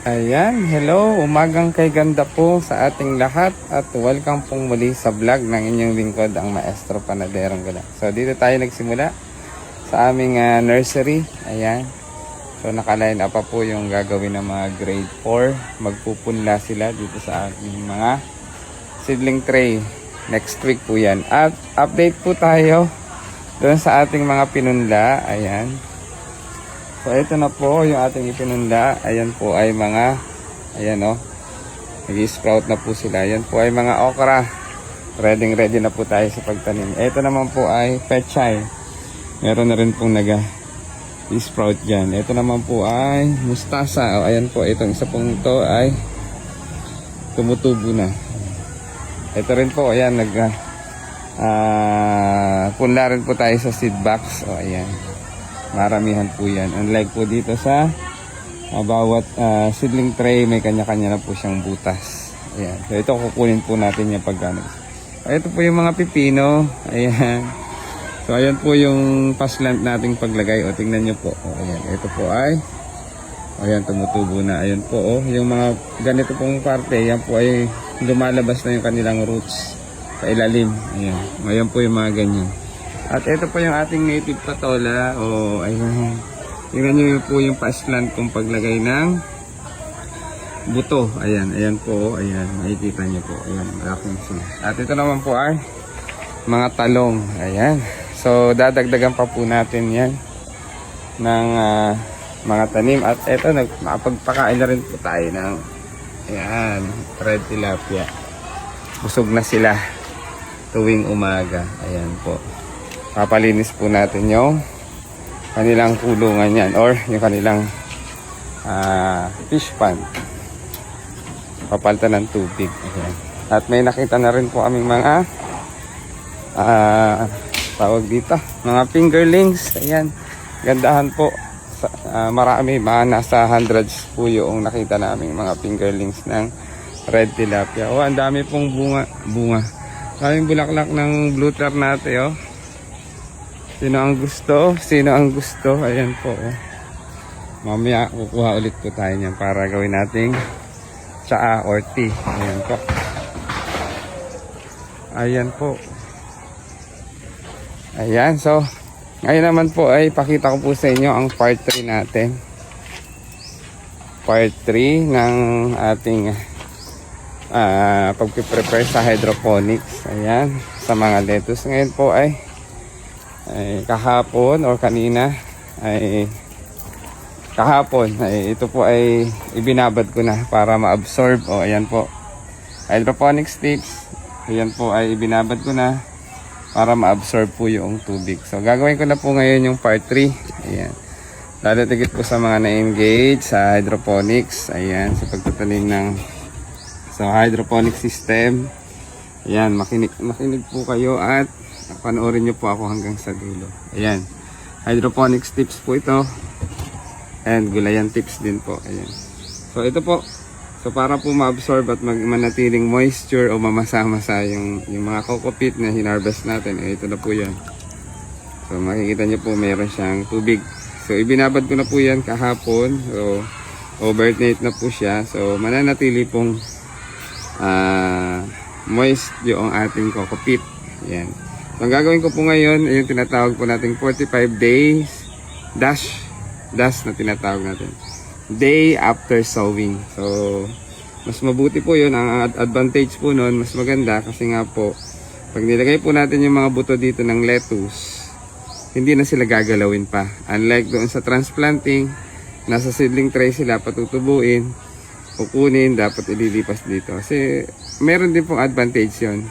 Ayan, hello, umagang kay ganda po sa ating lahat at welcome pong muli sa vlog ng inyong lingkod, ang Maestro Panaderong Gala. So dito tayo nagsimula sa aming nursery. Ayan, so nakaline up pa po yung gagawin ng mga grade 4. Magpupunla sila dito sa ating mga seedling tray. Next week po yan. At update po tayo doon sa ating mga pinunla. Ayan. So ito na po yung ating ipinunla. Ayan po ay mga, ayan o, nag-sprout na po sila. Ayan po ay mga okra. Ready na po tayo sa pagtanim. Ito naman po ay pechay. Meron na rin pong nag-sprout dyan. Ito naman po ay mustasa. O, ayan po, itong isa pong ito ay tumutubo na. Ito rin po, ayan, punla rin po tayo sa seed box. O, ayan. Maramihan po yan. Unlike po dito sa bawat seedling tray, may kanya-kanya na po siyang butas. Ayan. So ito kukunin po natin yung pagkano. Ito po yung mga pipino. Ayan. So ayan po yung paslant nating paglagay. O tingnan nyo po. O, ayan. Ito po ay, ayan, tumutubo na. Ayan po. O, yung mga ganito pong parte, yan po ay lumalabas na yung kanilang roots sa ilalim. Ayan. Ayan po yung mga ganyan. At ito po yung ating native patola. O, ayun. Tingnan nyo po yung paslant kung paglagay ng buto. Ayan, ayan po. Ayan, makikita nyo po. Ayan, at ito naman po ay mga talong. Ayan. So, dadagdagan pa po natin yan ng mga tanim. At ito, nakapagpakain na rin po tayo ng, ayan, red tilapia. Busog na sila tuwing umaga. Ayan po. Papalinis po natin yung kanilang kulungan yan or yung kanilang fish pond. Papalitan ng tubig. Ayan. At may nakita na rin po aming mga tawag dito, mga fingerlings. Ayan, gandahan po. Marami, nasa hundreds po yung nakita naming mga fingerlings ng red tilapia. Oh, ang dami pong bunga. Kaming bulaklak ng blue tar natin, oh. Sino ang gusto? Sino ang gusto? Ayan po. Mamaya kukuha ulit po tayo niyan para gawin nating tsaa or tea. Ayan po. Ayan po. Ayan. So, ngayon naman po ay pakita ko po sa inyo ang part 3 natin. Part 3 ng ating pag-prepare sa hydroponics. Ayan. Sa mga lettuce. Ngayon po ay kahapon or kanina ay ito po ay ibinabad ko na para ma-absorb. O ayan po, hydroponics tips. Ayan po ay ibinabad ko na para ma-absorb po yung tubig. So gagawin ko na po ngayon yung part 3. Ayan, dadatigit po sa mga na-engage sa hydroponics. Ayan, sa pagtatanim ng hydroponic system. Ayan, makinig po kayo at panoorin nyo po ako hanggang sa dulo. Ayan, hydroponics tips po ito. And gulayan tips din po. Ayan. So ito po. So para po ma-absorb at manatiling moisture o mamasa-masa yung mga coco peat na hinarvest natin. Ito na po yan. So makikita nyo po meron siyang tubig. So ibinabad ko na po yan kahapon. So overnight na po siya. So mananatili pong moist yung ating coco peat. Ayan. So, ang gagawin ko po ngayon ay yung tinatawag po nating 45 days dash na tinatawag natin. Day after sowing. So, mas mabuti po yun. Ang advantage po nun, mas maganda kasi nga po, pag nilagay po natin yung mga buto dito ng lettuce, hindi na sila gagalawin pa. Unlike doon sa transplanting, nasa seedling tray sila patutubuin, kukunin, dapat ililipas dito. Kasi meron din pong advantage yun.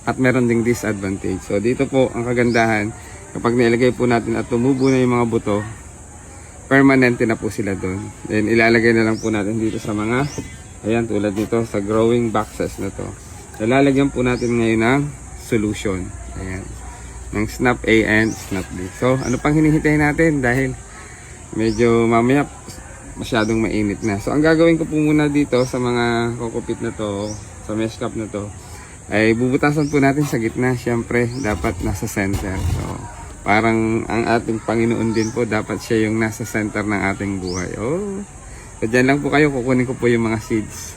At meron ding disadvantage. So dito po ang kagandahan, kapag nilagay po natin at tumubo na yung mga buto, permanente na po sila doon. Then ilalagay na lang po natin dito sa mga, ayan, tulad nito sa growing boxes na to. So lalagyan po natin ngayon ng solution. Ayan, ng Snap A and Snap B. So ano pang hinihintay natin dahil medyo mamaya masyadong mainit na. So ang gagawin ko po muna dito sa mga coco peat na to, sa mesh cup na to, ay bubutasan po natin sa gitna. Siyempre dapat nasa center. So parang ang ating Panginoon din po, dapat siya yung nasa center ng ating buhay. Oh, So, dyan lang po kayo, kukunin ko po yung mga seeds.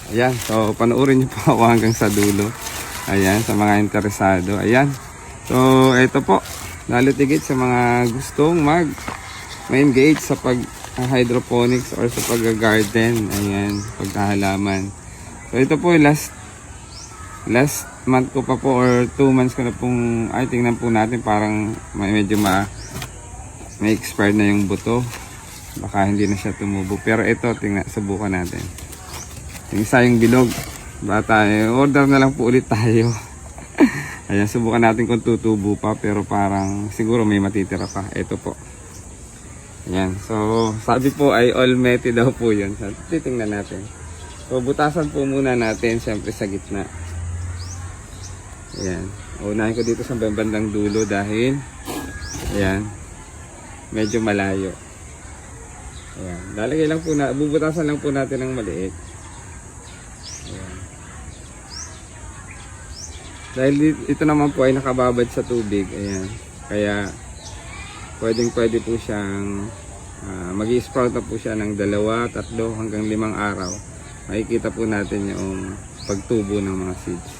Ayan, so panoorin niyo po ako hanggang sa dulo. Ayan, sa mga interesado. Ayan. So, ito po. Lalotigit sa mga gustong ma-engage sa hydroponics or sa pag-garden. Ayan, pagkahalaman. So, ito po last month ko pa po or 2 months ko na pong, ay tingnan po natin, parang medyo may expired na yung buto. Baka hindi na siya tumubo. Pero ito, subukan natin. Yung isa yung bilog. Bata, order na lang po ulit tayo. Ayan, subukan natin kung tutubo pa. Pero parang siguro may matitira pa. Ito po. Ayan, so sabi po ay all-metty daw po yun. So, titingnan natin. So butasan po muna natin siyempre sa gitna. Ayan, unahin ko dito sa bandang dulo dahil ayan, medyo malayo. Ayan, lalagay lang po na, bubutasan lang po natin ng maliit. Ayan. Dahil ito naman po ay nakababad sa tubig, ayan, kaya pwede po siyang mag-i-sprout na po siya ng 2, 3 hanggang 5 araw. Makikita po natin yung pagtubo ng mga seeds.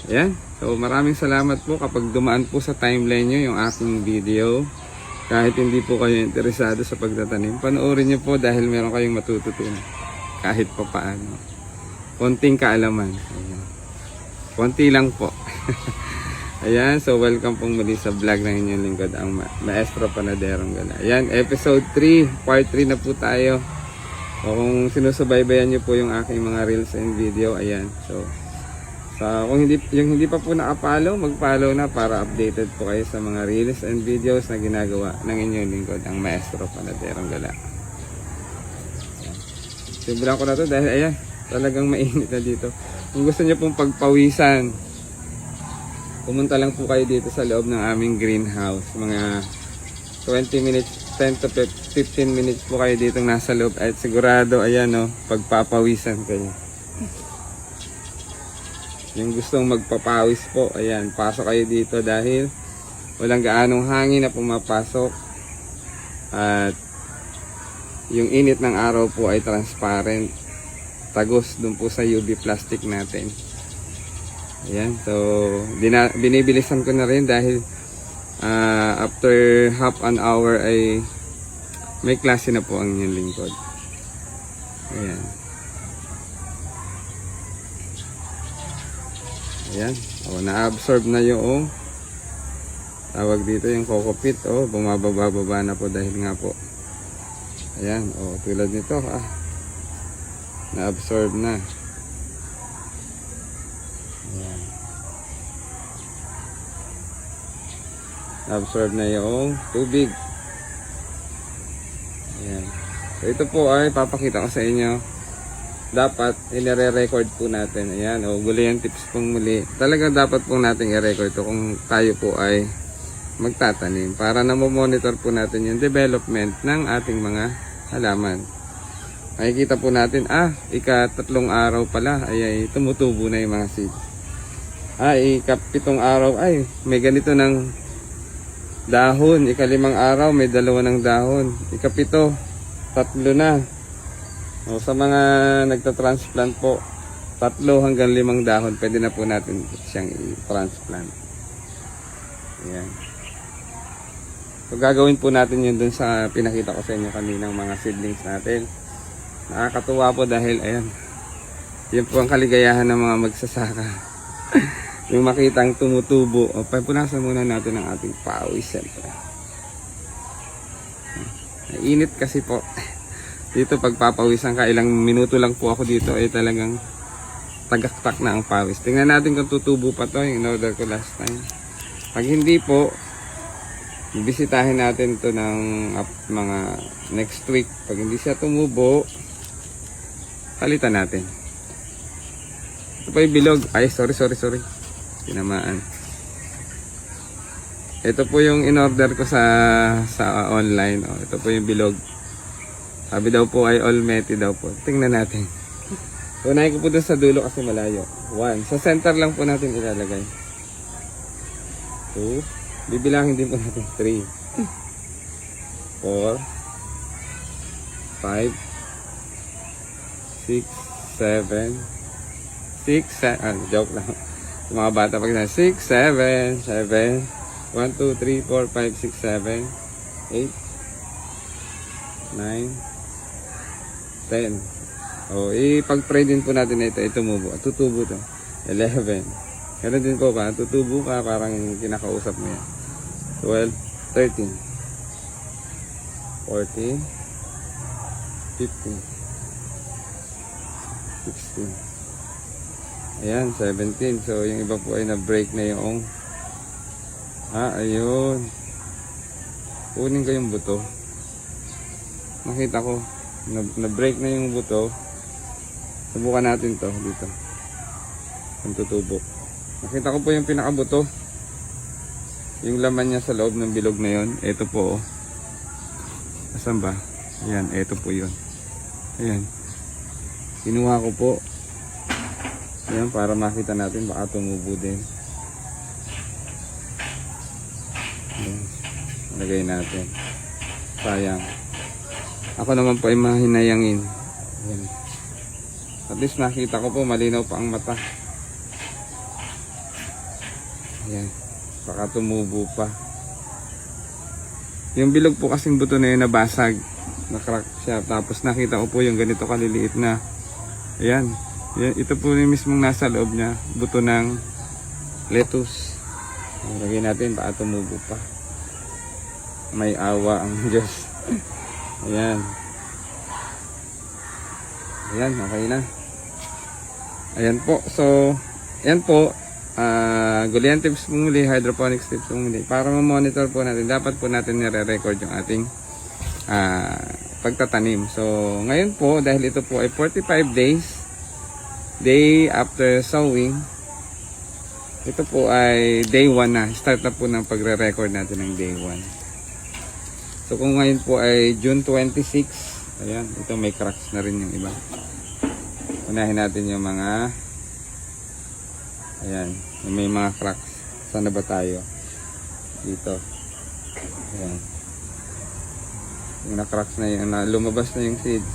Ayan, so maraming salamat po kapag dumaan po sa timeline nyo yung aking video. Kahit hindi po kayo interesado sa pagtatanim, panoorin nyo po dahil meron kayong matututunan kahit pa paano. Konting kaalaman. Ayan. Konti lang po. Ayan, so welcome pong muli sa vlog ng inyong lingkod, ang Maestro Panaderong Gala. Ayan, episode 3, part 3 na po tayo. So kung sinusubaybayan nyo po yung aking mga reels and video, ayan. So kung hindi pa po nakapollow, mag-follow na para updated po kayo sa mga reels and videos na ginagawa ng inyong lingkod, ang Maestro Panaderong Gala. Simulan ko na to dahil ayan, talagang mainit na dito. Kung gusto niyo pong pagpawisan, pumunta lang po kayo dito sa loob ng aming greenhouse. Mga 20 minutes, 10 to 15 minutes po kayo dito nasa loob. At sigurado, ayan o, pagpapawisan kayo. Yung gustong magpapawis po, ayan, pasok kayo dito dahil walang gaanong hangin na pumapasok. At yung init ng araw po ay transparent. Tagos dun po sa UV plastic natin. Ayan, so binibilisan ko na rin dahil after half an hour ay may klase na po ang inyong lingkod. Ayan. Ayan, na-absorb na yung tawag dito yung coco peat. Bumababa na po dahil nga po. Ayan, tulad nito na-absorb na. Ayan. Na-absorb na yung tubig. Ayan. So ito po ay papakita ko sa inyo. Dapat inire-record po natin. Ayan, muli yung tips pong muli. Talaga dapat po natin i-record to kung tayo po ay magtatanim. Para na monitor po natin yung development ng ating mga halaman. Makikita po natin, ika-3 araw pala ay tumutubo na yung mga seeds. Ika-7 araw ay may ganito ng dahon. Ika-5 araw may 2 ng dahon. Ika-7, 3 na. Sa mga nagta-transplant po, 3 hanggang 5 dahon, pwede na po natin siyang i-transplant. Ayan. So gagawin po natin yun dun sa pinakita ko sa inyo kaninang mga seedlings natin. Nakakatuwa po dahil ayan, yun po ang kaligayahan ng mga magsasaka. Yung makitang tumutubo. Punasan muna natin ang ating pawis siyempre. Mainit kasi po. Dito pagpapawisan ka, ilang minuto lang po ako dito ay talagang tagaktak na ang pawis. Tingnan natin kung tutubo pa to, yung in-order ko last time. Pag hindi po, bibisitahin natin to ng mga next week. Pag hindi siya tumubo, palitan natin. Ito pa yung bilog. Ay, sorry. Tinamaan. Ito po yung in-order ko sa online. Ito po yung bilog. Sabi daw po ay all-metty daw po. Tingnan natin. Unahin ko po doon sa dulo kasi malayo. 1. Sa center lang po natin ilalagay. 2. Bibilangin din po natin. 3. 4. 5. 6. 7. 6. Joke lang. Yung mga bata pag 6, 7. 7. 1, 2, 3, 4, 5, 6, 7. 8. 9. 10. O, ipag-pray din po natin ito. Tumubo. Tutubo to. 11. Ganun din po ba? Tutubo ka, parang kinakausap mo yan. 12. 13. 14. 15. 16. Ayan, 17. So, yung iba po ay na-break na yung... ayun. Kunin ko yung buto. Nakita ko. Na-break na yung buto. Subukan natin to dito. Ang tutubo. Nakita ko po yung pinakabuto. Yung laman niya sa loob ng bilog na yun. Ito po. Asan ba? Ayan, ito po yun. Ayan. Kinuha ko po. Ayan, para makita natin. Baka tumubo din. Ayan. Lagay natin. Sayang. Ako naman po ay mahinayangin. Ayan. At least nakita ko po malinaw pa ang mata. Ayan. Baka tumubo pa. Yung bilog po kasing buto na yun nabasag. Nakrack siya. Tapos nakita ko po yung ganito kaliliit na. Ayan. Ayan. Ito po yung mismong nasa loob niya. Buto ng lettuce. Lagyan natin baka tumubo pa. May awa ang Diyos. Ayan. Ayan, okay na. Ayan po. So, ayan po. Gullian tips po muli, hydroponics tips po muli. Para ma-monitor po natin, dapat po natin nire-record yung ating pagtatanim. So, ngayon po, dahil ito po ay 45 days, day after sowing, ito po ay day 1 na. Start na po ng pagre-record natin ng day 1. So, kung ngayon po ay June 26, ayan, ito may cracks na rin yung iba. Unahin natin yung mga, ayan, yung may mga cracks. Saan na ba tayo? Dito. Ayan. Yung na-cracks na yun, lumabas na yung seeds.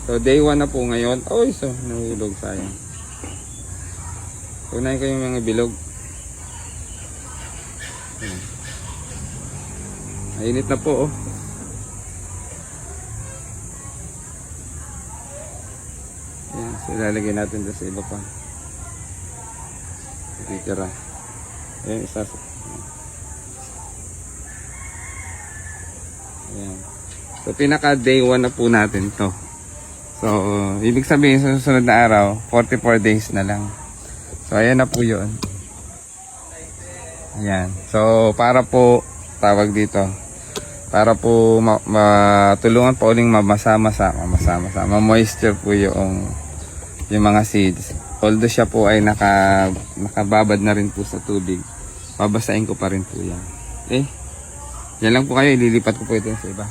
So, day 1 na po ngayon. Oy, so, nahulog sayang. Unahin ko yung mga bilog. Ayan. Mainit na po, oh. Ayan, so ilalagay natin doon sa iba pa. Titira. Ayan, isa. Ayan. So, pinaka day 1 na po natin to. So, ibig sabihin sa susunod na araw, 44 days na lang. So, ayan na po yun. Ayan. So, para po, tawag dito, para po matulungan pa uling ma-moisture po yung mga seeds. Although siya po ay nakababad na rin po sa tubig, babasahin ko pa rin po yan. Okay? Yan lang po kayo, ililipat ko po ito sa iba.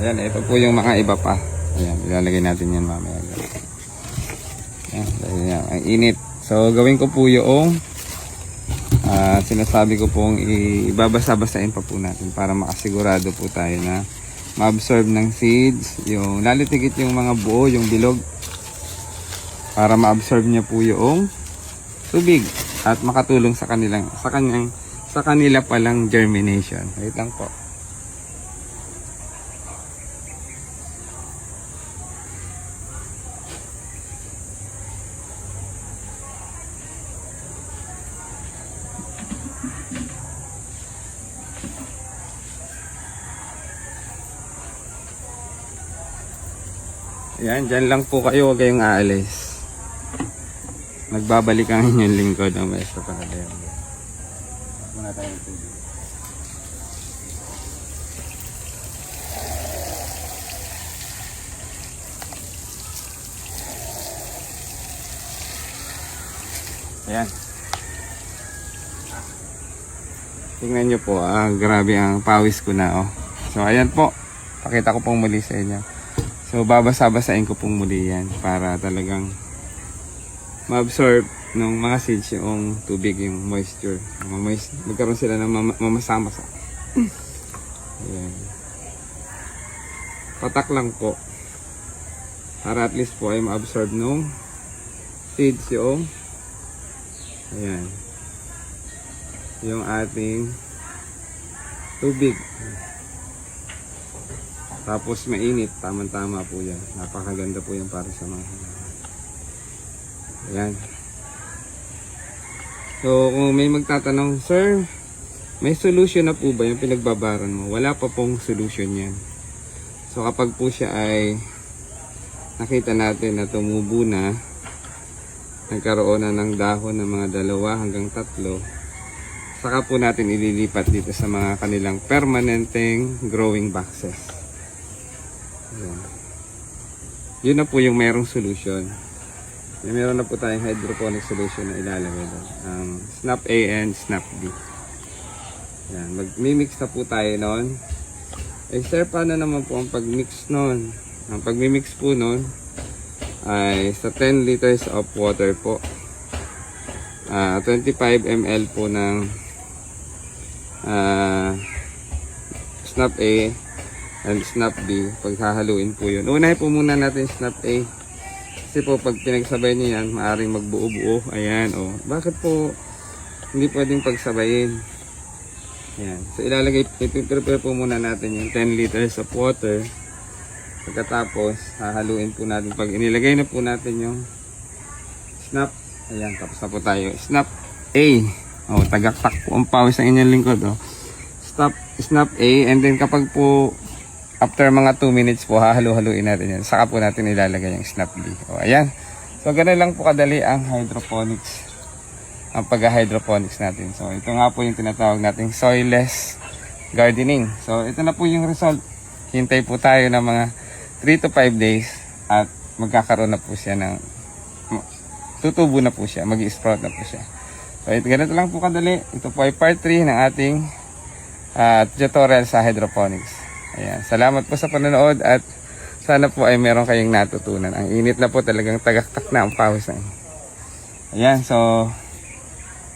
Ayan, ito po yung mga iba pa. Ayan, ilalagay natin yan mamaya. Ayan, ayan, ang init. So, gawin ko po yung sinasabi ko pong ibabasa-basain pa po natin para makasigurado po tayo na ma-absorb ng seeds, yung lalitigit yung mga buo, yung bilog, para ma-absorb niya po yung tubig at makatulong sa kanila palang germination. Wait lang po. Ayan, dyan lang po kayo, huwag kayong aalis. Nagbabalik ang inyong lingkod ng Maestro Panadero. Muna tayo ng tubig. Ayan. Tingnan nyo po, grabe ang pawis ko na, oh. So, ayan po. Pakita ko pong muli sa inyo. So, babasa-basain ko pong muli yan para talagang ma-absorb ng mga seeds yung tubig, yung moisture. Magkaroon sila ng mamasama-sa. Ayan. Patak lang po. Para at least po ay ma-absorb nung seeds yung ayan. Yung ating tubig. Tapos mainit. Tama-tama po yan. Napakaganda po yan para sa mga halaman. Ayan. So, kung may magtatanong, Sir, may solution na po ba yung pinagbabaran mo? Wala pa pong solution yan. So, kapag po siya ay nakita natin na tumubo na, nagkaroon na ng dahon ng mga 2 hanggang 3, saka po natin ililipat dito sa mga kanilang permanenteng growing boxes. Ayan. Yun na po yung merong solution. Meron na po tayong hydroponic solution na ilalagay doon. Snap A and Snap B. Ayan. Mag-mix na po tayo noon. Eh sir, paano naman po ang pag-mix noon? Ang pag-mix po noon ay sa 10 liters of water po. 25 ml po ng Snap A and Snap B. Paghahaluin po yun. Unahin po muna natin Snap A. Kasi po pag pinagsabay niyo yan, maaaring magbuo-buo. Ayan, oh. Bakit po hindi pwedeng pagsabayin? Ayan. So ilalagay, i-prepare po muna natin yung 10 liters of water. Pagkatapos, hahaluin po natin. Pag inilagay na po natin yung Snap, ayan, tapos na po tayo. Snap A. Oh, tagaktak po ang pawis ng inyong lingkod, oh. Snap A, and then kapag po after mga 2 minutes po, hahalu-haluin natin yan. Saka po natin ilalagay yung Snap B. Oh, ayan. So, ganun lang po kadali ang hydroponics. Ang pag-hydroponics natin. So, ito nga po yung tinatawag nating soilless gardening. So, ito na po yung result. Hintay po tayo ng mga 3 to 5 days at magkakaroon na po siya ng tutubo na po siya, mag-i-sprout na po siya. So, ito, ganito lang po kadali. Ito po ay part 3 ng ating tutorial sa hydroponics. Ayan. Salamat po sa panonood at sana po ay meron kayong natutunan. Ang init na po, talagang tagaktak na ang pawis na. Ayan, so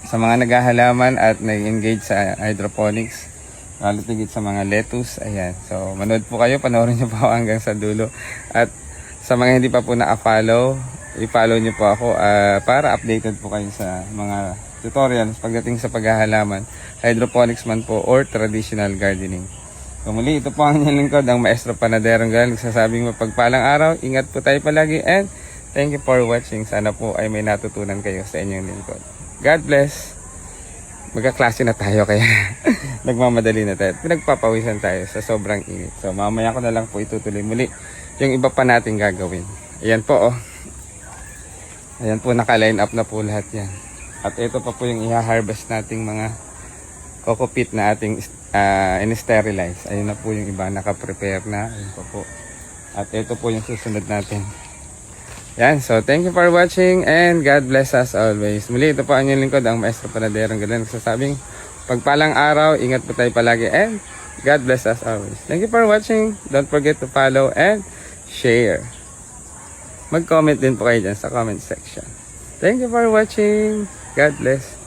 sa mga naghahalaman at nag-engage sa hydroponics, lalo tigit sa mga lettuce, ayan. So, manood po kayo, panoorin nyo po hanggang sa dulo. At sa mga hindi pa po naka-follow, i-follow nyo po ako para updated po kayo sa mga tutorials pagdating sa paghahalaman, hydroponics man po or traditional gardening. So, muli, ito po ang inyong lingkod, ang Maestro Panaderong Galang, nagsasabing mapagpalang araw, ingat po tayo palagi, and thank you for watching. Sana po ay may natutunan kayo sa inyong lingkod. God bless! Magkaklase na tayo kaya nagmamadali na tayo. Pinagpapawisan tayo sa sobrang init. So mamaya ko na lang po itutuloy muli yung iba pa natin gagawin. Ayan po, oh. Ayan po, naka-line up na po lahat yan. At ito pa po yung i-harvest nating mga coco peat na ating in-sterilize. Ayun na po yung iba, naka-prepare na. Ayun po. At ito po yung susunod natin. Yan, so thank you for watching and God bless us always. Muli, ito po ang inyong lingkod, ang Maestro Panaderong Galang, nagsasabing pagpalang araw, ingat po tayo palagi, and God bless us always. Thank you for watching. Don't forget to follow and share. Mag-comment din po kayo dyan sa comment section. Thank you for watching. God bless.